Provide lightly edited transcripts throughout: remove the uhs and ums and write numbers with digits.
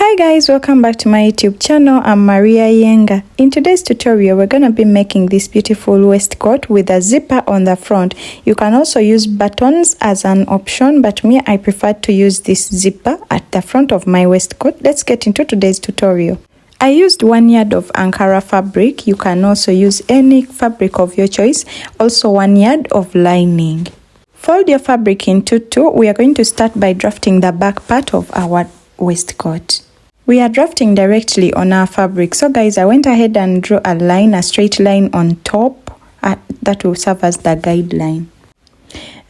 Hi guys, welcome back to my YouTube channel. I'm Maria Yenga. In today's tutorial, we're going to be making this beautiful waistcoat with a zipper on the front. You can also use buttons as an option, but me, I prefer to use this zipper at the front of my waistcoat. Let's get into today's tutorial. I used 1 yard of Ankara fabric. You can also use any fabric of your choice. Also 1 yard of lining. Fold your fabric into two. We are going to start by drafting the back part of our waistcoat. We are drafting directly on our fabric. So guys, I went ahead and drew a line, a straight line on top that will serve as the guideline.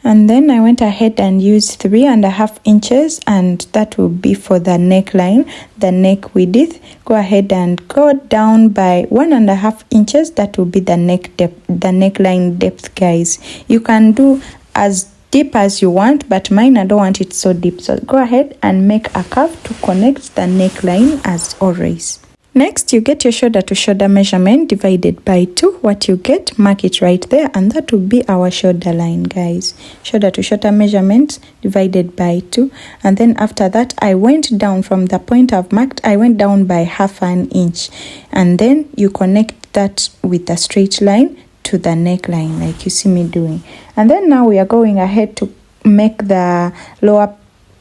And then I went ahead and used 3.5 inches, and that will be for the neckline, the neck width. Go ahead and go down by 1.5 inches. That will be the neck depth, the neckline depth, guys. You can do as deep as you want, but mine, I don't want it so deep. So go ahead and make a curve to connect the neckline as always. Next, you get your shoulder to shoulder measurement divided by 2. What you get, mark it right there, and that will be our shoulder line, guys. Shoulder to shoulder measurement divided by 2. And then after that, I went down from the point I've marked, I went down by 1/2 inch. And then you connect that with a straight line to the neckline like you see me doing. And then now we are going ahead to make the lower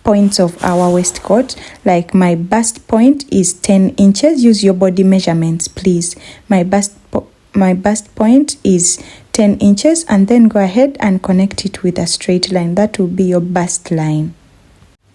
points of our waistcoat. Like my bust point is 10 inches. Use your body measurements, please. My bust point is 10 inches, and then go ahead and connect it with a straight line. That will be your bust line.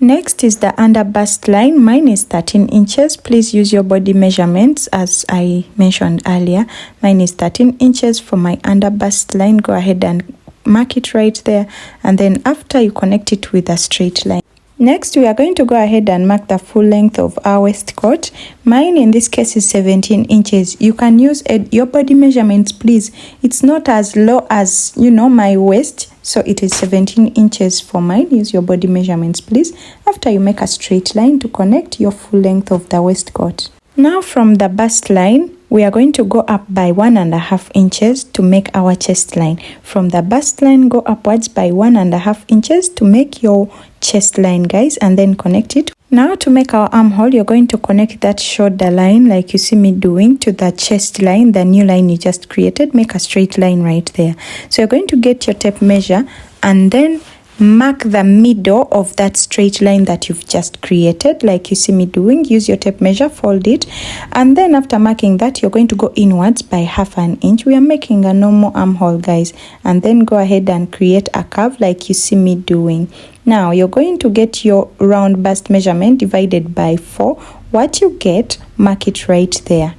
Next is the under bust line. Mine is 13 inches. Please use your body measurements as I mentioned earlier. Mine is 13 inches for my under bust line. Go ahead and mark it right there, and then after you connect it with a straight line. Next, we are going to go ahead and mark the full length of our waistcoat. Mine in this case is 17 inches. You can use your body measurements, please. It's not as low as, my waist. So it is 17 inches for mine. Use your body measurements, please. After you make a straight line to connect your full length of the waistcoat. Now from the bust line, we are going to go up by 1.5 inches to make our chest line. From the bust line, go upwards by 1.5 inches to make your chest line, guys, and then connect it. Now to make our armhole, you're going to connect that shoulder line like you see me doing to the chest line, the new line you just created. Make a straight line right there. So you're going to get your tape measure and then mark the middle of that straight line that you've just created like you see me doing. Use your tape measure, fold it, and then after marking that, you're going to go inwards by 1/2 inch. We are making a normal armhole, guys, and then go ahead and create a curve like you see me doing. Now you're going to get your round bust measurement divided by 4. What you get, mark it right there.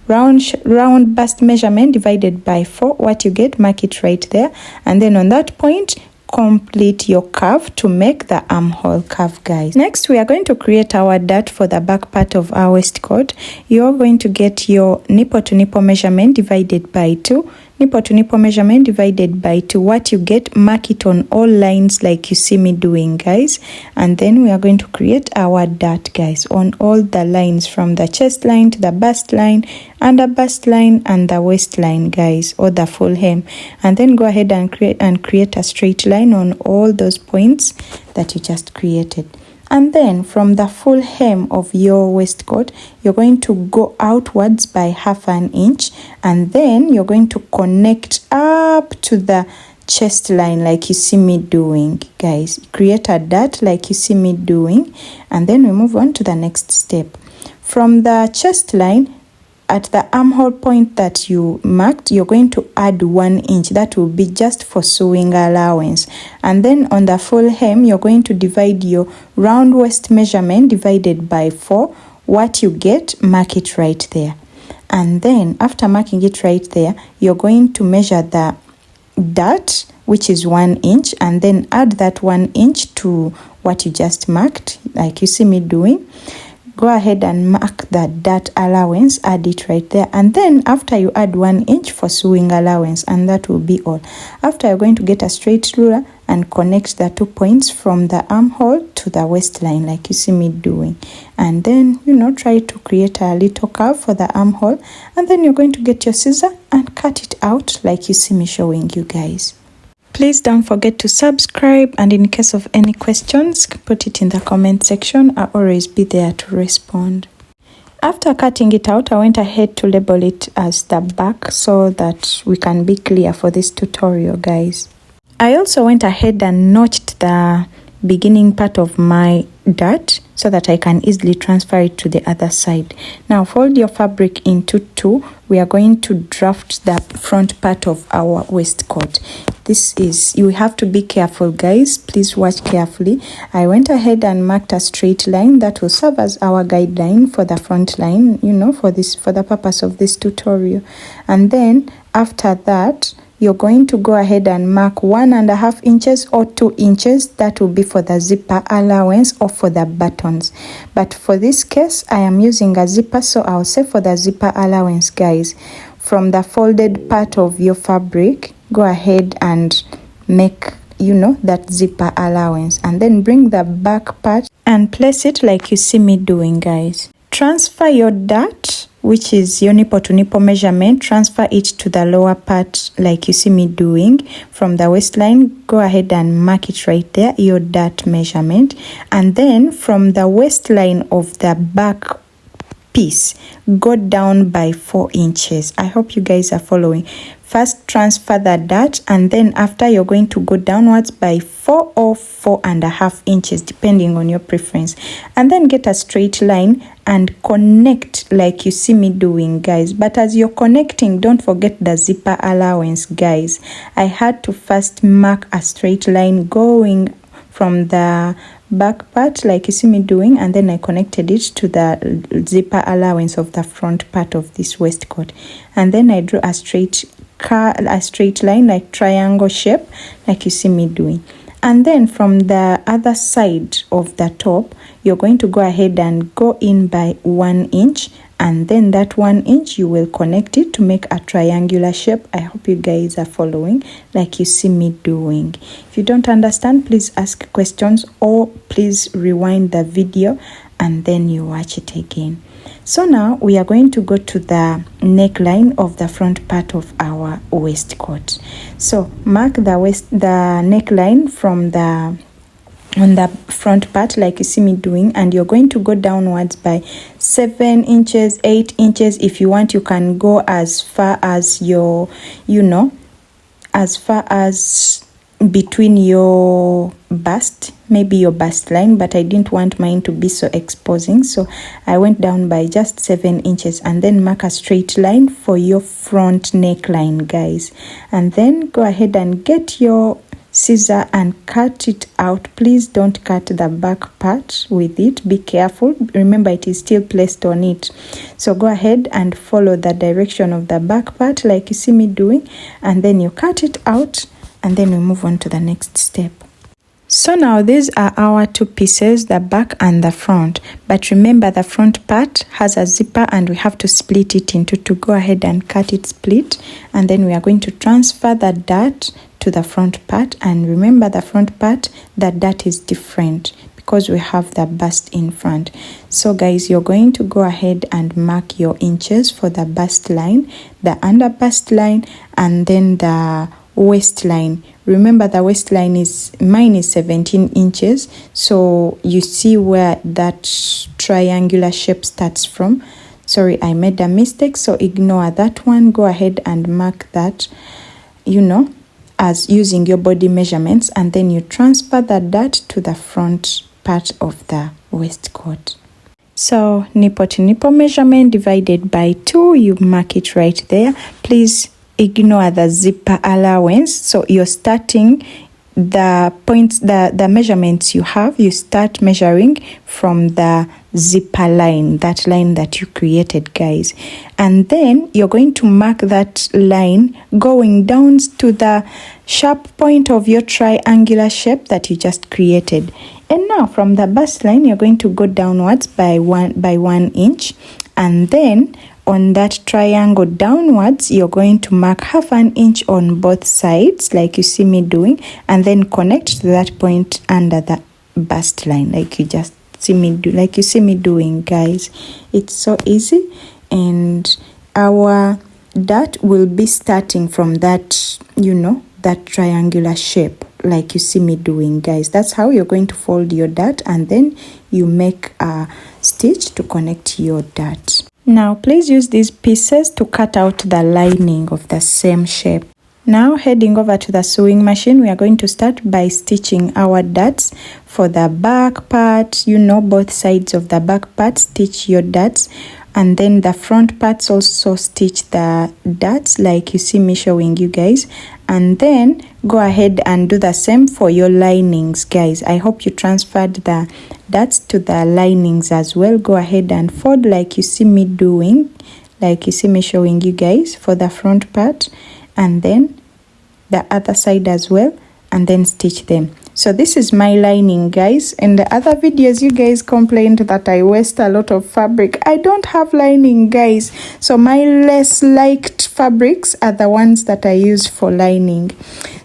Round bust measurement divided by 4. What you get, mark it right there, and then on that point complete your curve to make the armhole curve, guys. Next, we are going to create our dart for the back part of our waistcoat. You're going to get your nipple to nipple measurement divided by 2. Nipple to nipple measurement divided by 2. What you get, mark it on all lines like you see me doing, guys. And then we are going to create our dart, guys, on all the lines from the chest line to the bust line, under bust line, and the waistline, guys, or the full hem. And then go ahead and create a straight line on all those points that you just created. And then from the full hem of your waistcoat, you're going to go outwards by 1/2 inch, and then you're going to connect up to the chest line like you see me doing, guys. Create a dart like you see me doing, and then we move on to the next step. From the chest line, at the armhole point that you marked, you're going to add 1 inch. That will be just for sewing allowance. And then on the full hem, you're going to divide your round waist measurement divided by 4. What you get, mark it right there. And then after marking it right there, you're going to measure the dart, which is 1 inch, and then add that 1 inch to what you just marked like you see me doing. Go ahead and mark the dart allowance, add it right there, and then after you add 1 inch for sewing allowance, and that will be all. After, you're going to get a straight ruler and connect the 2 points from the armhole to the waistline like you see me doing, and then try to create a little curve for the armhole, and then you're going to get your scissor and cut it out like you see me showing you, guys. Please don't forget to subscribe, and in case of any questions, put it in the comment section. I'll always be there to respond. After cutting it out, I went ahead to label it as the back so that we can be clear for this tutorial, guys. I also went ahead and notched the beginning part of my dart so that I can easily transfer it to the other side. Now fold your fabric into two. We are going to draft the front part of our waistcoat. This is, you have to be careful, guys. Please watch carefully. I went ahead and marked a straight line that will serve as our guideline for the front line, for the purpose of this tutorial. And then after that, you're going to go ahead and mark 1.5 inches or 2 inches. That will be for the zipper allowance or for the buttons. But for this case, I am using a zipper, so I'll say for the zipper allowance, guys. From the folded part of your fabric, go ahead and make, that zipper allowance. And then bring the back part and place it like you see me doing, guys. Transfer your dart, which is your nipple to nipple measurement, transfer it to the lower part like you see me doing. From the waistline, go ahead and mark it right there, your dart measurement. And then from the waistline of the back piece, go down by 4 inches. I hope you guys are following. First transfer the dart, and then after you're going to go downwards by 4 or 4.5 inches depending on your preference, and then get a straight line and connect like you see me doing, guys. But as you're connecting, don't forget the zipper allowance, guys. I had to first mark a straight line going from the back part like you see me doing, and then I connected it to the zipper allowance of the front part of this waistcoat, and then I drew a straight line like triangle shape like you see me doing. And then from the other side of the top, you're going to go ahead and go in by 1 inch, and then that 1 inch you will connect it to make a triangular shape. I hope you guys are following like you see me doing. If you don't understand, please ask questions or please rewind the video and then you watch it again. So now we are going to go to the neckline of the front part of our waistcoat. So mark the neckline from on the front part like you see me doing, and you're going to go downwards by 7 inches, 8 inches. If you want, you can go as far as your, as far as between your bust, maybe your bust line, but I didn't want mine to be so exposing, so I went down by just 7 inches. And then mark a straight line for your front neckline, guys, and then go ahead and get your scissor and cut it out. Please don't cut the back part with it, be careful, remember it is still placed on it. So go ahead and follow the direction of the back part like you see me doing, and then you cut it out, and then we move on to the next step. So now these are our two pieces, the back and the front, but remember the front part has a zipper and we have to split it into two. Go ahead and cut it split, and then we are going to transfer the dart to the front part. And remember the front part, the dart is different because we have the bust in front. So guys, you're going to go ahead and mark your inches for the bust line, the under bust line, and then the waistline. Remember the waistline mine is 17 inches, so you see where that triangular shape starts from. Sorry, I made a mistake, so ignore that one. Go ahead and mark that, as using your body measurements, and then you transfer the dart to the front part of the waistcoat. So nipple to nipple measurement divided by 2, you mark it right there. Please ignore the zipper allowance. So you're starting the points, the measurements you have, you start measuring from the zipper line, that line that you created, guys, and then you're going to mark that line going down to the sharp point of your triangular shape that you just created. And now from the bust line, you're going to go downwards by 1 inch, and then on that triangle downwards, you're going to mark 1/2 inch on both sides like you see me doing, and then connect to that point under the bust line like you just see me doing, guys. It's so easy, and our dart will be starting from that that triangular shape like you see me doing, guys. That's how you're going to fold your dart, and then you make a stitch to connect your dart. Now please use these pieces to cut out the lining of the same shape. Now heading over to the sewing machine, we are going to start by stitching our darts. For the back part, both sides of the back part, stitch your darts, and then the front parts also stitch the darts like you see me showing you guys, and then go ahead and do the same for your linings, guys. I hope you transferred the darts to the linings as well. Go ahead and fold like you see me doing, like you see me showing you guys for the front part, and then the other side as well, and then stitch them. So this is my lining, guys. In the other videos, you guys complained that I waste a lot of fabric. I don't have lining, guys. So my less liked fabrics are the ones that I use for lining.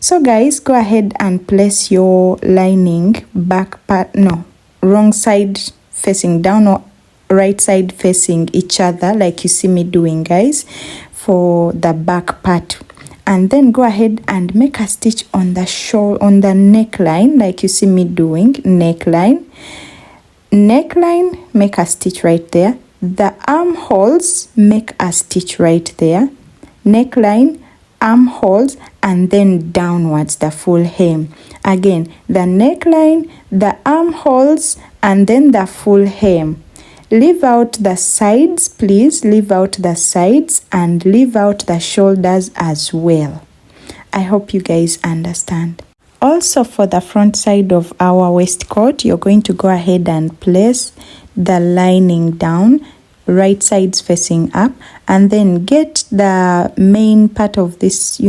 So guys, go ahead and place your lining back part, wrong side facing down or right side facing each other like you see me doing, guys, for the back part. And then go ahead and make a stitch on the neckline like you see me doing. Neckline, make a stitch right there. The armholes, make a stitch right there. Neckline, armholes, and then downwards the full hem. Again, the neckline, the armholes, and then the full hem. Leave out the sides, please. Leave out the sides and leave out the shoulders as well. I hope you guys understand. Also, for the front side of our waistcoat, you're going to go ahead and place the lining down, right sides facing up, and then get the main part of this,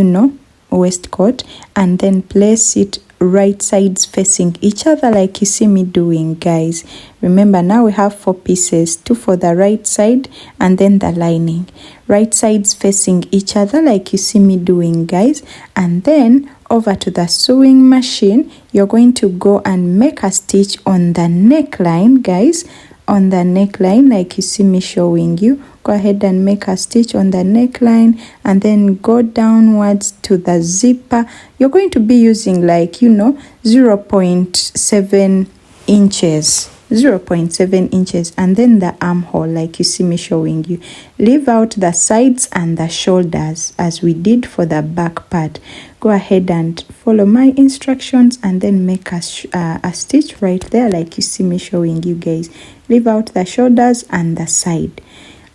waistcoat, and then place it right sides facing each other like you see me doing, guys. Remember, now we have 4 pieces, 2 for the right side and then the lining. Right sides facing each other like you see me doing, guys. And then over to the sewing machine, you're going to go and make a stitch on the neckline, guys. On the neckline like you see me showing you. Go ahead and make a stitch on the neckline and then go downwards to the zipper. You're going to be using 0.7 inches. 0.7 inches, and then the armhole like you see me showing you. Leave out the sides and the shoulders as we did for the back part. Go ahead and follow my instructions and then make a stitch right there like you see me showing you, guys. Leave out the shoulders and the side,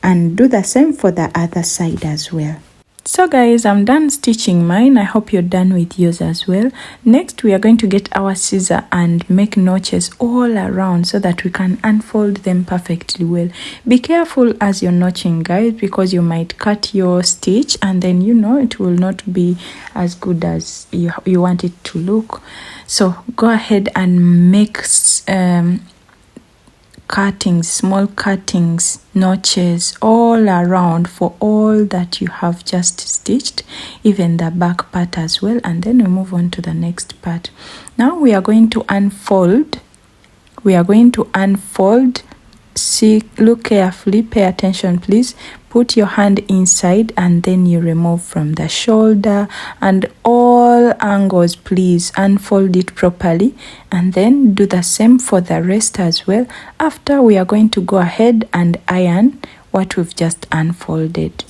and do the same for the other side as well. So guys, I'm done stitching mine. I hope you're done with yours as well. Next, we are going to get our scissor and make notches all around so that we can unfold them perfectly well. Be careful as you're notching, guys, because you might cut your stitch and then it will not be as good as you want it to look. So go ahead and make cuttings, small cuttings, notches all around for all that you have just stitched, even the back part as well. And then we move on to the next part. Now we are going to unfold. See, look carefully, pay attention please. Put your hand inside and then you remove from the shoulder and all angles. Please unfold it properly and then do the same for the rest as well. After, we are going to go ahead and iron what we've just unfolded.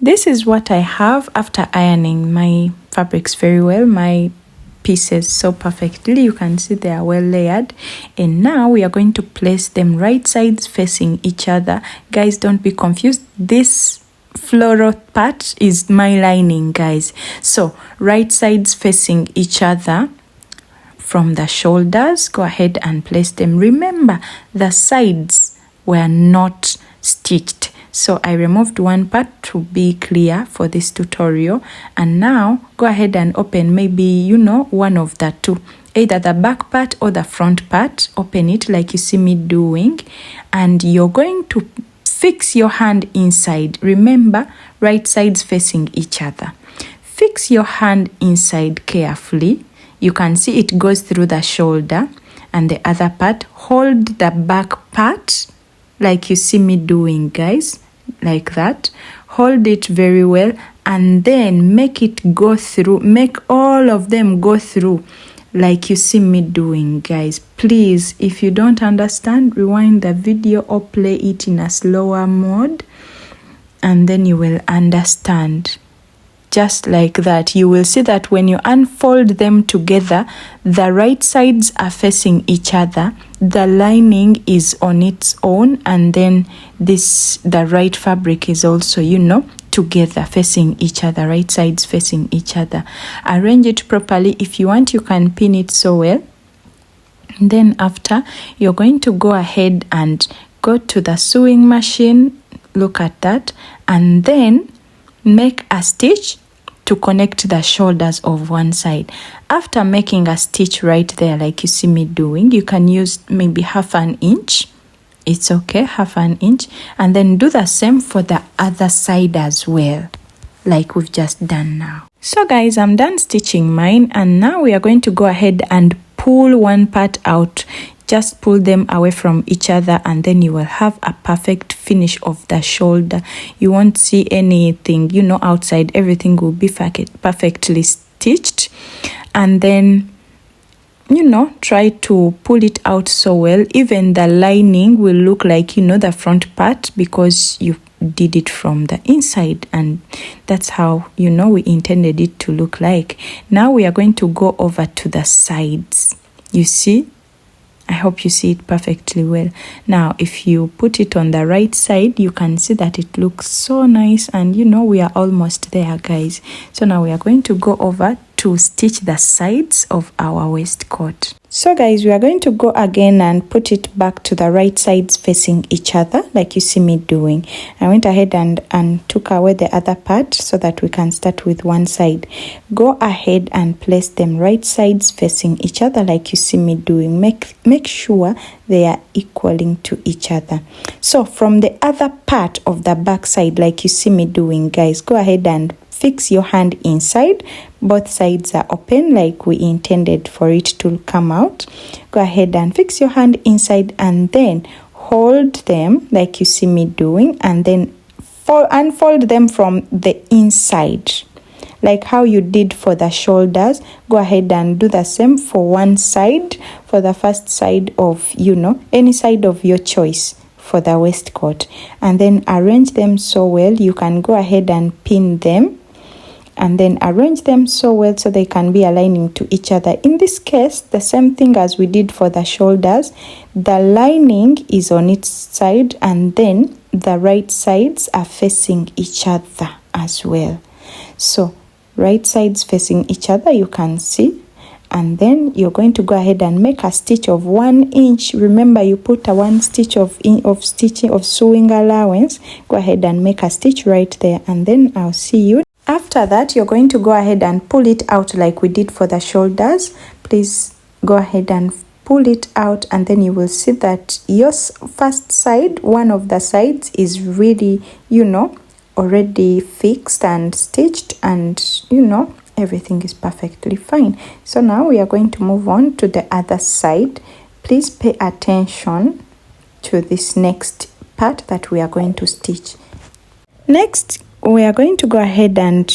This is what I have after ironing my fabrics very well, my pieces so perfectly. You can see they are well layered, and now we are going to place them right sides facing each other. Guys, don't be confused. This floral part is my lining, guys. So right sides facing each other from the shoulders. Go ahead and place them. Remember, the sides were not stitched, so I removed one part to be clear for this tutorial. And now go ahead and open maybe one of the two, either the back part or the front part. Open it like you see me doing, and you're going to fix your hand inside. Remember, right sides facing each other. Fix your hand inside carefully. You can see it goes through the shoulder, and the other part, hold the back part like you see me doing, guys, like that. Hold it very well and then make all of them go through like you see me doing, guys. Please, if you don't understand, rewind the video or play it in a slower mode, and then you will understand. Just like that, you will see that when you unfold them together, the right sides are facing each other, the lining is on its own, and then the right fabric is also, together facing each other, right sides facing each other. Arrange it properly. If you want, you can pin it so well. Then after, you're going to go ahead and go to the sewing machine, look at that, and then make a stitch to connect the shoulders of one side. After making a stitch right there, like you see me doing, you can use maybe half an inch. It's okay, half an inch. And then do the same for the other side as well, like we've just done now. So guys, I'm done stitching mine, and now we are going to go ahead and pull one part out. Just pull them away from each other, and then you will have a perfect finish of the shoulder. You won't see anything, outside. Everything will be perfectly stitched. And then, try to pull it out so well. Even the lining will look like, the front part, because you did it from the inside, and that's how, we intended it to look like. Now we are going to go over to the sides. You see? I hope you see it perfectly well. Now, if you put it on the right side, you can see that it looks so nice, and we are almost there, guys. So now we are going to go over to stitch the sides of our waistcoat. So guys, we are going to go again and put it back to the right sides facing each other, like you see me doing. I went ahead and took away the other part so that we can start with one side. Go ahead and place them right sides facing each other, like you see me doing. Make sure they are equaling to each other. So from the other part of the back side, like you see me doing, guys, go ahead and fix your hand inside. Both sides are open like we intended for it to come out. Go ahead and fix your hand inside, and then hold them like you see me doing, and then unfold them from the inside, like how you did for the shoulders. Go ahead and do the same for one side, for the first side of, any side of your choice for the waistcoat, and then arrange them so well. You can go ahead and pin them, and then arrange them so well so they can be aligning to each other. In this case, the same thing as we did for the shoulders. The lining is on its side, and then the right sides are facing each other as well. So right sides facing each other, you can see. And then you're going to go ahead and make a stitch of 1 inch. Remember, you put a 1 stitch of sewing allowance. Go ahead and make a stitch right there, and then I'll see you. After that, you're going to go ahead and pull it out like we did for the shoulders. Please go ahead and pull it out, and then you will see that your first side, one of the sides, is really, already fixed and stitched, and everything is perfectly fine. So now we are going to move on to the other side. Please pay attention to this next part that we are going to stitch. Next, we are going to go ahead and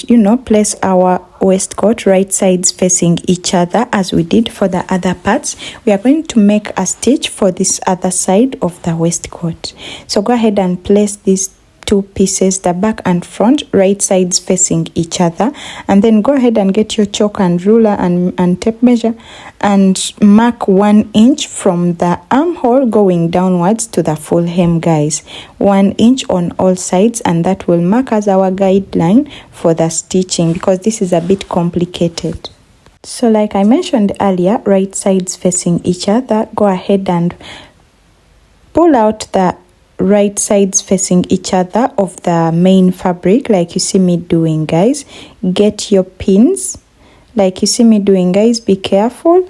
place our waistcoat right sides facing each other as we did for the other parts. We are going to make a stitch for this other side of the waistcoat. So go ahead and place these two pieces, the back and front, right sides facing each other, and then go ahead and get your chalk and ruler and tape measure and mark 1 inch from the armhole going downwards to the full hem, guys. 1 inch on all sides, and that will mark as our guideline for the stitching, because this is a bit complicated. So like I mentioned earlier, right sides facing each other, go ahead and pull out the right sides facing each other of the main fabric like you see me doing, guys. Get your pins like you see me doing, guys. Be careful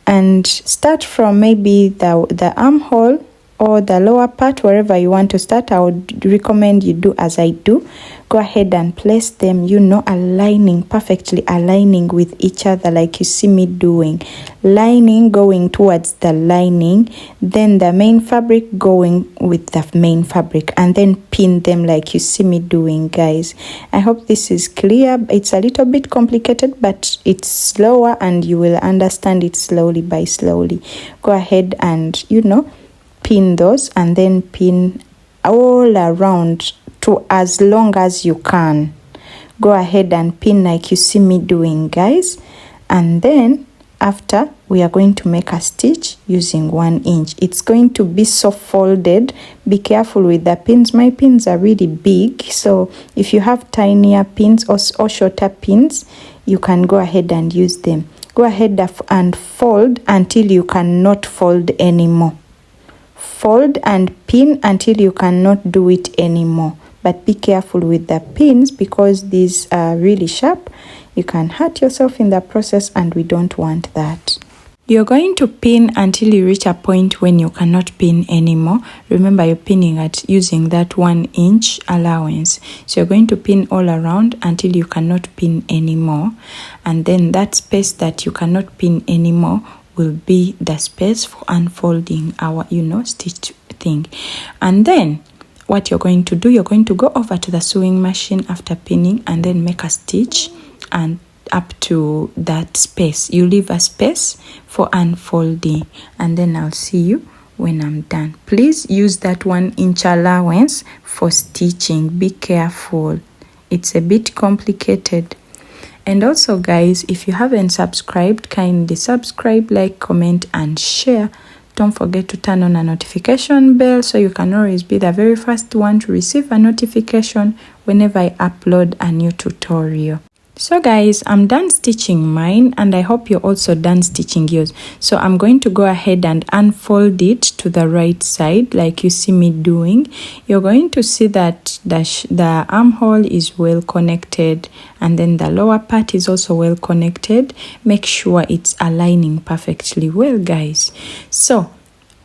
and start from maybe the armhole or the lower part, wherever you want to start. I would recommend you do as I do. Go ahead and place them, aligning, perfectly aligning with each other like you see me doing. Lining going towards the lining, then the main fabric going with the main fabric, and then pin them like you see me doing, guys. I hope this is clear. It's a little bit complicated, but it's slower and you will understand it slowly by slowly. Go ahead and, pin those, and then pin all around to as long as you can. Go ahead and pin like you see me doing, guys. And then after, we are going to make a stitch using 1 inch. It's going to be so folded. Be careful with the pins. My pins are really big, so if you have tinier pins or shorter pins, you can go ahead and use them. Go ahead and fold until you cannot fold anymore. Fold and pin until you cannot do it anymore. But be careful with the pins because these are really sharp. You can hurt yourself in the process, and we don't want that. You're going to pin until you reach a point when you cannot pin anymore. Remember, you're pinning at using that 1 inch allowance. So you're going to pin all around until you cannot pin anymore. And then that space that you cannot pin anymore will be the space for unfolding our, stitch thing. And then what you're going to do, you're going to go over to the sewing machine after pinning and then make a stitch and up to that space. You leave a space for unfolding, and then I'll see you when I'm done. Please use that 1 inch allowance for stitching. Be careful. It's a bit complicated. And also, guys, if you haven't subscribed, kindly subscribe, like, comment, and share. Don't forget to turn on a notification bell so you can always be the very first one to receive a notification whenever I upload a new tutorial. So guys, I'm done stitching mine, and I hope you're also done stitching yours. So I'm going to go ahead and unfold it to the right side like you see me doing. You're going to see that the armhole is well connected, and then the lower part is also well connected. Make sure it's aligning perfectly well, guys. So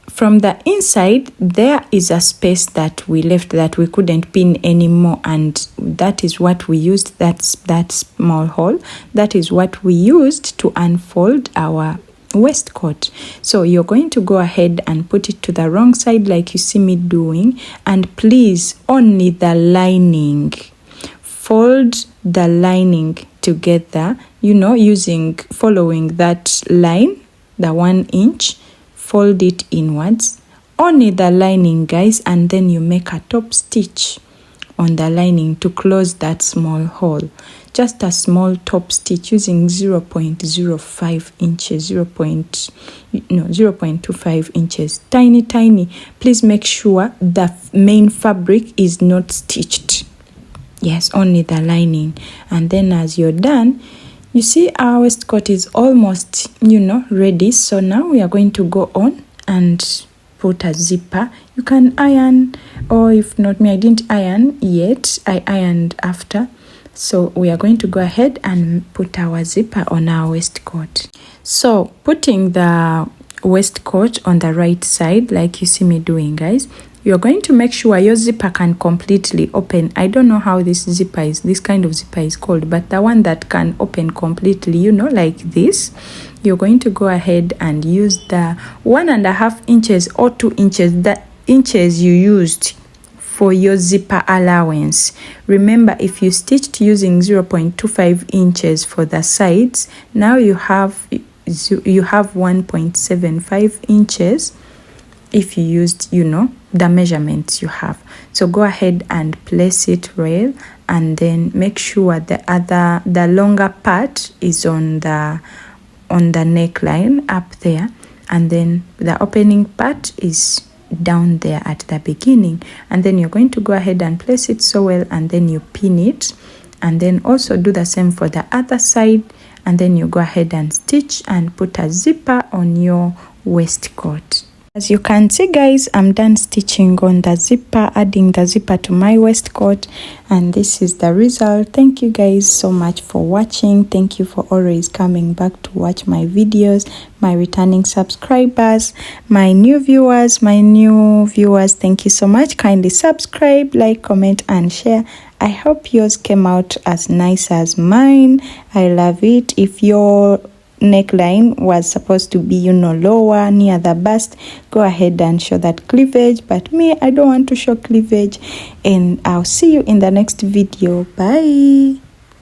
from the inside, there is a space that we left that we couldn't pin anymore, and that is what we used, that small hole. That is what we used to unfold our waistcoat. So you're going to go ahead and put it to the wrong side like you see me doing, and please, only the lining. Fold the lining together, following that line, the 1 inch. Fold it inwards, only the lining, guys, and then you make a top stitch on the lining to close that small hole. Just a small top stitch using 0.05 inches, 0.25 inches, tiny. Please make sure the main fabric is not stitched. Yes, only the lining. And then as you're done, you see our waistcoat is almost, ready. So now we are going to go on and put a zipper. You can iron, or if not, I didn't iron yet. I ironed after. So we are going to go ahead and put our zipper on our waistcoat. So putting the waistcoat on the right side, like you see me doing, guys, you're going to make sure your zipper can completely open. I don't know how this kind of zipper is called, but the one that can open completely, like this. You're going to go ahead and use the 1.5 inches or 2 inches, the inches you used for your zipper allowance. Remember, if you stitched using 0.25 inches for the sides, now you have 1.75 inches if you used, the measurements you have. So go ahead and place it well, and then make sure the longer part is on the neckline up there, and then the opening part is down there at the beginning. And then you're going to go ahead and place it so well, and then you pin it, and then also do the same for the other side, and then you go ahead and stitch and put a zipper on your waistcoat. As you can see guys, I'm done stitching on the zipper, adding the zipper to my waistcoat, and this is the result. Thank you guys so much for watching. Thank you for always coming back to watch my videos, my returning subscribers, my new viewers, thank you so much. Kindly subscribe, like, comment and share. I hope yours came out as nice as mine. I love it. If your neckline was supposed to be lower near the bust, go ahead and show that cleavage, but me, I don't want to show cleavage. And I'll see you in the next video. Bye.